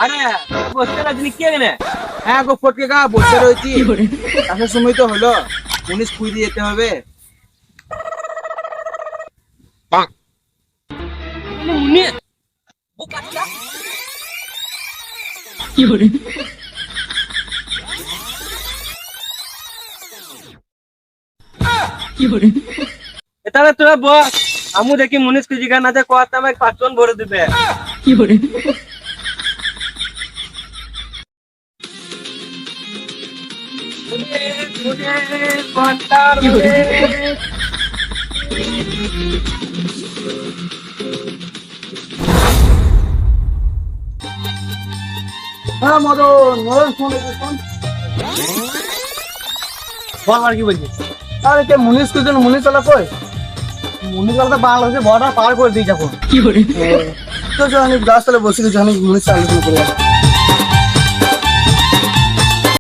আরে বসতে না যিনি কে গেলে? হ্যাঁ গো ফটকে গা বসে রয়েছি। আসার সময় তো হলো, পুলিশ খুঁজ দিয়ে যেতে হবে। মুনি ও কাটটা তাহলে তোরা বস, আমু দেখি মুনিশ কি জিগা না যে কোয়াতে আমাকে 5 জন ভরে দিবে। হ্যাঁ মদন মদন ফোন ফোন। বল আর কি বলছিস? আরে কে মুনিশ কুজন মুনিশ চালা কই? মুনিশ চালা তো বাংলাদেশে বর্ডার পার করে দিয়ে যাবো। তো জানি গাছ তলে বসে গেছি, আমি মুনিশ চালা করে